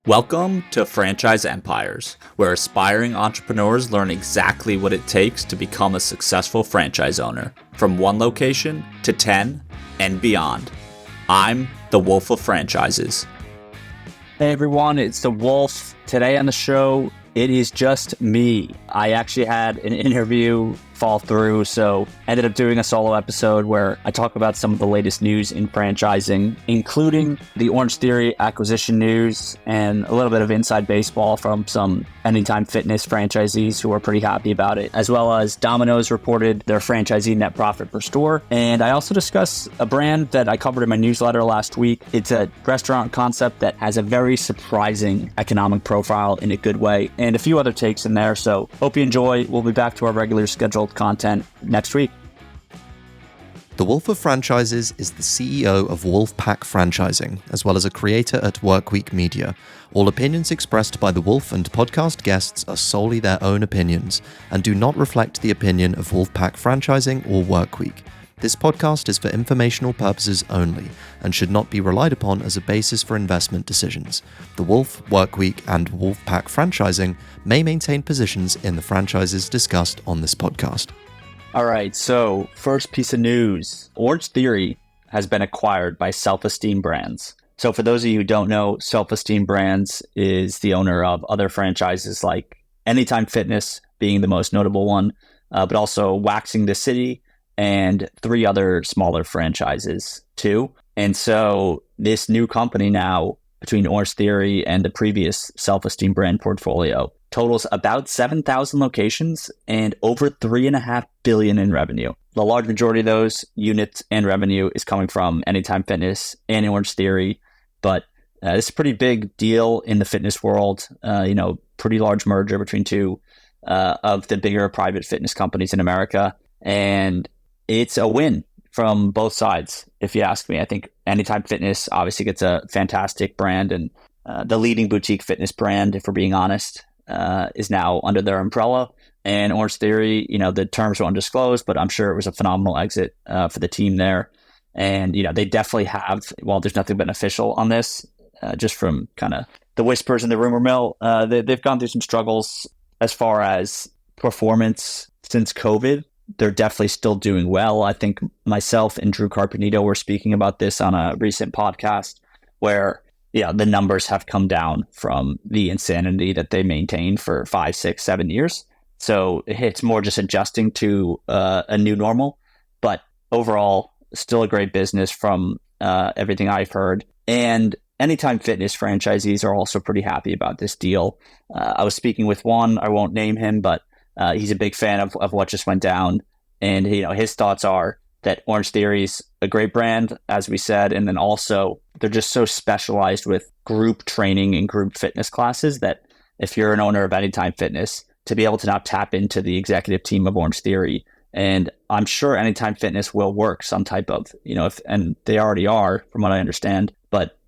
Welcome to Franchise Empires, where aspiring entrepreneurs learn exactly what it takes to become a successful franchise owner, from one location to 10 and beyond. I'm the Wolf of Franchises. Hey everyone, it's the Wolf. Today on the show, it is just me. I actually had an interview fall through, so ended up doing a solo episode where I talk about some of the latest news in franchising, including the Orange Theory acquisition news and a little bit of inside baseball from some Anytime Fitness franchisees who are pretty happy about it, as well as Domino's reported their franchisee net profit per store. And I also discuss a brand that I covered in my newsletter last week. It's a restaurant concept that has a very surprising economic profile in a good way, and a few other takes in there. So hope you enjoy. We'll be back to our regular scheduled content next week. The Wolf of Franchises is the CEO of Wolfpack Franchising, as well as a creator at Workweek Media. All opinions expressed by the Wolf and podcast guests are solely their own opinions and do not reflect the opinion of Wolfpack Franchising or Workweek. This podcast is for informational purposes only and should not be relied upon as a basis for investment decisions. The Wolf, Workweek, and Wolfpack Franchising may maintain positions in the franchises discussed on this podcast. All right, so first piece of news. Orange Theory has been acquired by Self Esteem Brands. So for those of you who don't know, Self Esteem Brands is the owner of other franchises like Anytime Fitness being the most notable one, but also Waxing the City and 3 other smaller franchises too. And so this new company now, between Orange Theory and the previous Self Esteem brand portfolio, totals about 7,000 locations and over $3.5 billion in revenue. The large majority of those units and revenue is coming from Anytime Fitness and Orange Theory, but it's a pretty big deal in the fitness world. Pretty large merger between two of the bigger private fitness companies in America, and it's a win from both sides, if you ask me. I think Anytime Fitness obviously gets a fantastic brand, and the leading boutique fitness brand, if we're being honest, is now under their umbrella. And Orange Theory, the terms were undisclosed, but I'm sure it was a phenomenal exit for the team there. And, they definitely have, while there's nothing been official on this, just from kind of the whispers in the rumor mill, they've gone through some struggles as far as performance since COVID. They're definitely still doing well. I think myself and Drew Carpenito were speaking about this on a recent podcast where, the numbers have come down from the insanity that they maintained for 5, 6, 7 years. So it's more just adjusting to a new normal. But overall, still a great business from everything I've heard. And Anytime Fitness franchisees are also pretty happy about this deal. I was speaking with one, I won't name him, but he's a big fan of what just went down. And his thoughts are that Orange Theory's a great brand, as we said, and then also they're just so specialized with group training and group fitness classes that if you're an owner of Anytime Fitness, to be able to now tap into the executive team of Orange Theory, and I'm sure Anytime Fitness will work some type of, and they already are from what I understand, but,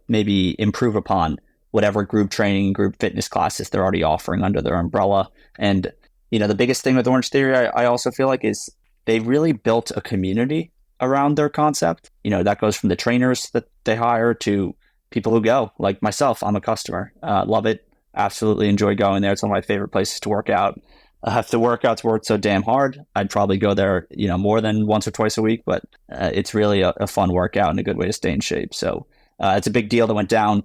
maybe improve upon whatever group training, group fitness classes they're already offering under their umbrella. And, the biggest thing with Orange Theory, I also feel like, is they really built a community around their concept. That goes from the trainers that they hire to people who go, like myself. I'm a customer. Love it. Absolutely enjoy going there. It's one of my favorite places to work out. If the workouts weren't so damn hard, I'd probably go there, more than once or twice a week, but it's really a fun workout and a good way to stay in shape. So it's a big deal that went down.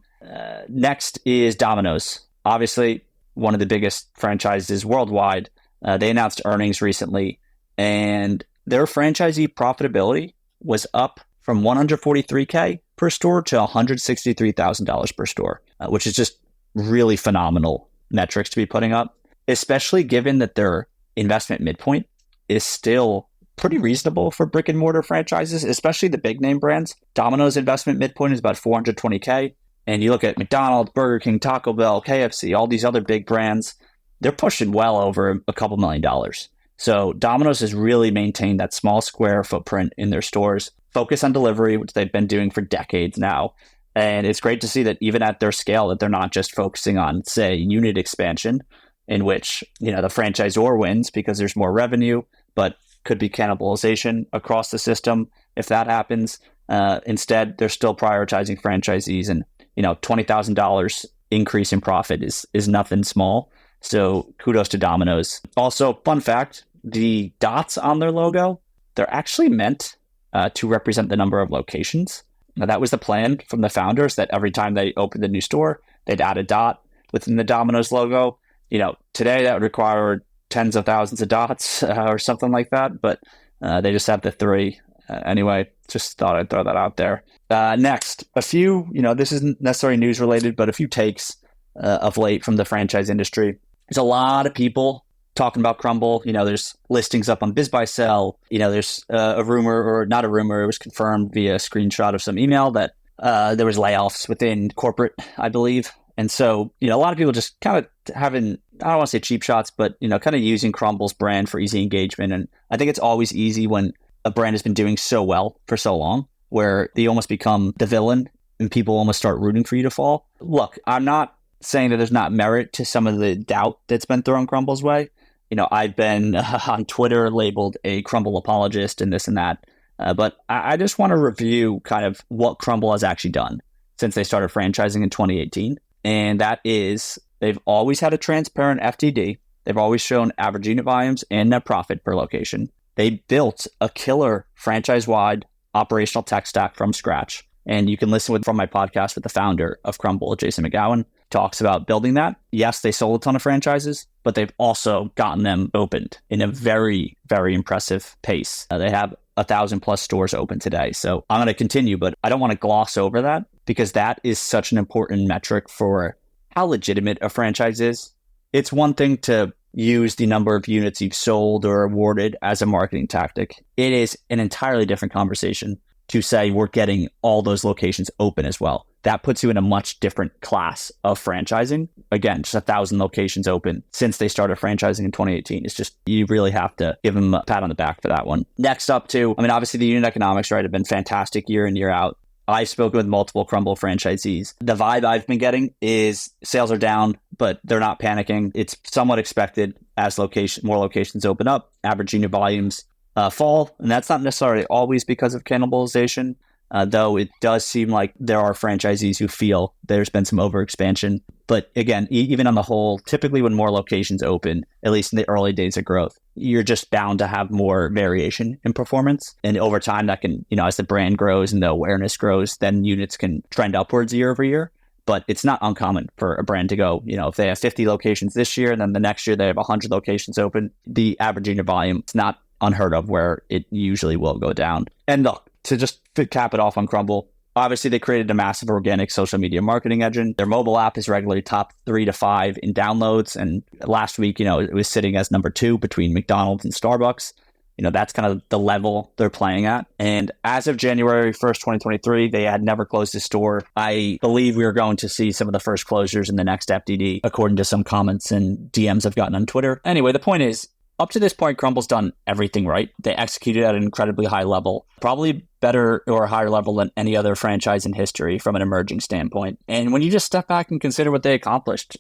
Next is Domino's. Obviously, one of the biggest franchises worldwide. They announced earnings recently, and their franchisee profitability was up from $143K per store to $163,000 per store, which is just really phenomenal metrics to be putting up, especially given that their investment midpoint is still pretty reasonable for brick and mortar franchises, especially the big name brands. Domino's investment midpoint is about $420K. And you look at McDonald's, Burger King, Taco Bell, KFC, all these other big brands, they're pushing well over a couple $1 million. So Domino's has really maintained that small square footprint in their stores, focus on delivery, which they've been doing for decades now. And it's great to see that even at their scale, that they're not just focusing on, say, unit expansion, in which, the franchisor wins because there's more revenue, but could be cannibalization across the system if that happens. Instead, they're still prioritizing franchisees, and $20,000 increase in profit is nothing small. So kudos to Domino's. Also, fun fact, the dots on their logo, they're actually meant to represent the number of locations. Now, that was the plan from the founders, that every time they opened a new store, they'd add a dot within the Domino's logo. Today that would require tens of thousands of dots or something like that, but they just have the 3. Anyway, just thought I'd throw that out there. Next, a few, this isn't necessarily news related, but a few takes of late from the franchise industry. There's a lot of people talking about Crumbl. There's listings up on BizBuySell. There's a rumor, or not a rumor, it was confirmed via a screenshot of some email that there was layoffs within corporate, I believe. And so, a lot of people just kind of having, I don't want to say cheap shots, but, kind of using Crumbl's brand for easy engagement. And I think it's always easy when a brand has been doing so well for so long, where they almost become the villain and people almost start rooting for you to fall. Look, I'm not saying that there's not merit to some of the doubt that's been thrown Crumbl's way. I've been on Twitter labeled a Crumbl apologist and this and that. But I just want to review kind of what Crumbl has actually done since they started franchising in 2018. And that is, they've always had a transparent FTD. They've always shown average unit volumes and net profit per location. They built a killer franchise-wide operational tech stack from scratch. And you can listen from my podcast with the founder of Crumbl, Jason McGowan, talks about building that. Yes, they sold a ton of franchises, but they've also gotten them opened in a very, very impressive pace. They have 1,000 plus stores open today. So I'm going to continue, but I don't want to gloss over that, because that is such an important metric for how legitimate a franchise is. It's one thing to use the number of units you've sold or awarded as a marketing tactic. It is an entirely different conversation to say we're getting all those locations open as well. That puts you in a much different class of franchising. Again, just 1,000 locations open since they started franchising in 2018. It's just, you really have to give them a pat on the back for that one. Next up too, obviously the unit economics, right, have been fantastic year in, year out. I've spoken with multiple Crumbl franchisees. The vibe I've been getting is sales are down, but they're not panicking. It's somewhat expected as more locations open up, average unit volumes fall. And that's not necessarily always because of cannibalization, though it does seem like there are franchisees who feel there's been some overexpansion. But again, even on the whole, typically when more locations open, at least in the early days of growth, you're just bound to have more variation in performance. And over time, that can, as the brand grows and the awareness grows, then units can trend upwards year over year. But it's not uncommon for a brand to go, if they have 50 locations this year, and then the next year they have 100 locations open, the average unit volume, it's not unheard of where it usually will go down. And look, to just cap it off on Crumbl, obviously they created a massive organic social media marketing engine. Their mobile app is regularly top 3 to 5 in downloads. And last week, it was sitting as number 2 between McDonald's and Starbucks. That's kind of the level they're playing at. And as of January 1st, 2023, they had never closed a store. I believe we are going to see some of the first closures in the next FDD, according to some comments and DMs I've gotten on Twitter. Anyway, the point is, up to this point, Crumbl's done everything right. They executed at an incredibly high level, probably better or higher level than any other franchise in history from an emerging standpoint. And when you just step back and consider what they accomplished,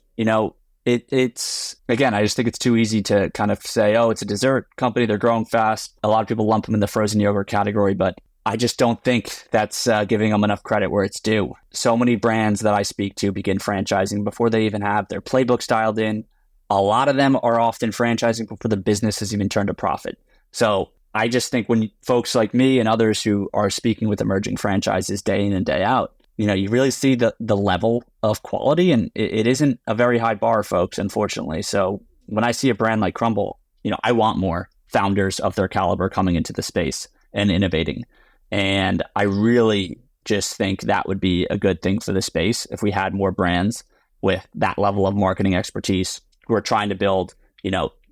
it's, again, I just think it's too easy to kind of say, oh, it's a dessert company, they're growing fast. A lot of people lump them in the frozen yogurt category, but I just don't think that's giving them enough credit where it's due. So many brands that I speak to begin franchising before they even have their playbooks dialed in. A lot of them are often franchising before the business has even turned a profit. So I just think when folks like me and others who are speaking with emerging franchises day in and day out, you really see the level of quality, and it isn't a very high bar, folks, unfortunately. So when I see a brand like Crumbl, I want more founders of their caliber coming into the space and innovating. And I really just think that would be a good thing for the space if we had more brands with that level of marketing expertise who are trying to build,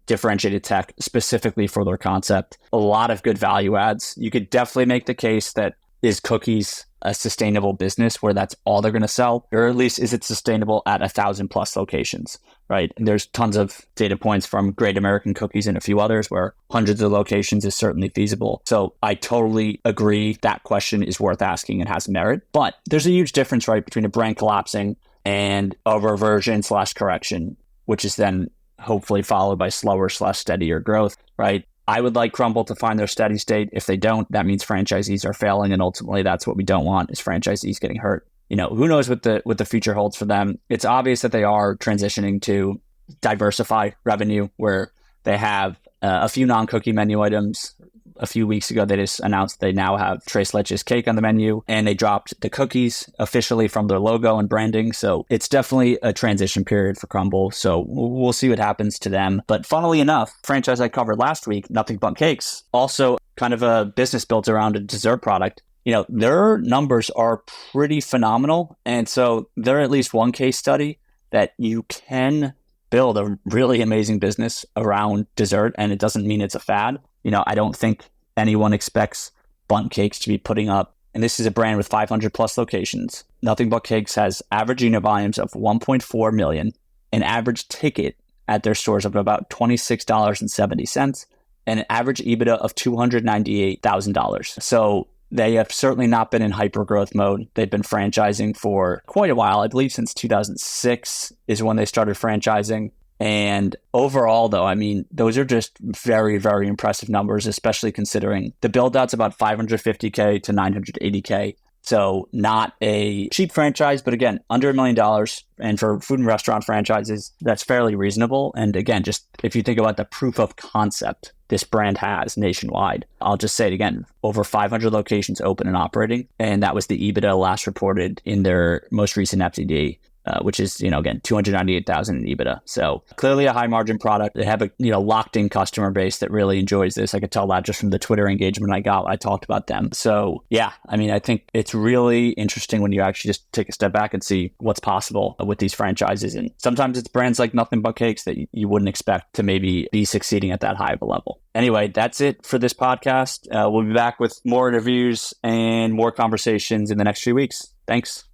differentiated tech specifically for their concept. A lot of good value adds. You could definitely make the case that is cookies a sustainable business where that's all they're going to sell, or at least is it sustainable at 1,000 plus locations, right? And there's tons of data points from Great American Cookies and a few others where hundreds of locations is certainly feasible. So I totally agree that question is worth asking and has merit, but there's a huge difference, right, between a brand collapsing and a reversion/correction, which is then hopefully followed by slower/steadier growth, right? I would like Crumbl to find their steady state. If they don't, that means franchisees are failing. And ultimately, that's what we don't want, is franchisees getting hurt. who knows what the future holds for them. It's obvious that they are transitioning to diversify revenue, where they have a few non-cookie menu items. A few weeks ago, they just announced they now have Tres Leches cake on the menu, and they dropped the cookies officially from their logo and branding. So it's definitely a transition period for Crumbl. So we'll see what happens to them. But funnily enough, franchise I covered last week, Nothing But Cakes, also kind of a business built around a dessert product. Their numbers are pretty phenomenal. And so they're at least one case study that you can build a really amazing business around dessert, and it doesn't mean it's a fad. I don't think anyone expects Bundt Cakes to be putting up, and this is a brand with 500 plus locations. Nothing But Cakes has average unit volumes of 1.4 million, an average ticket at their stores of about $26.70, and an average EBITDA of $298,000. So they have certainly not been in hyper growth mode. They've been franchising for quite a while. I believe since 2006 is when they started franchising. And overall, though, those are just very, very impressive numbers, especially considering the build out's about $550K to $980K. So not a cheap franchise, but again, under $1 million. And for food and restaurant franchises, that's fairly reasonable. And again, just if you think about the proof of concept this brand has nationwide, I'll just say it again, over 500 locations open and operating. And that was the EBITDA last reported in their most recent FTD. Which is, again, $298,000 in EBITDA. So clearly a high margin product. They have a, locked in customer base that really enjoys this. I could tell that just from the Twitter engagement I got. I talked about them. So yeah, I think it's really interesting when you actually just take a step back and see what's possible with these franchises. And sometimes it's brands like Nothing But Cakes that you wouldn't expect to maybe be succeeding at that high of a level. Anyway, that's it for this podcast. We'll be back with more interviews and more conversations in the next few weeks. Thanks.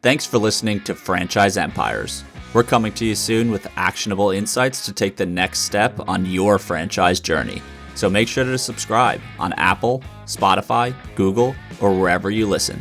Thanks for listening to Franchise Empires. We're coming to you soon with actionable insights to take the next step on your franchise journey. So make sure to subscribe on Apple, Spotify, Google, or wherever you listen.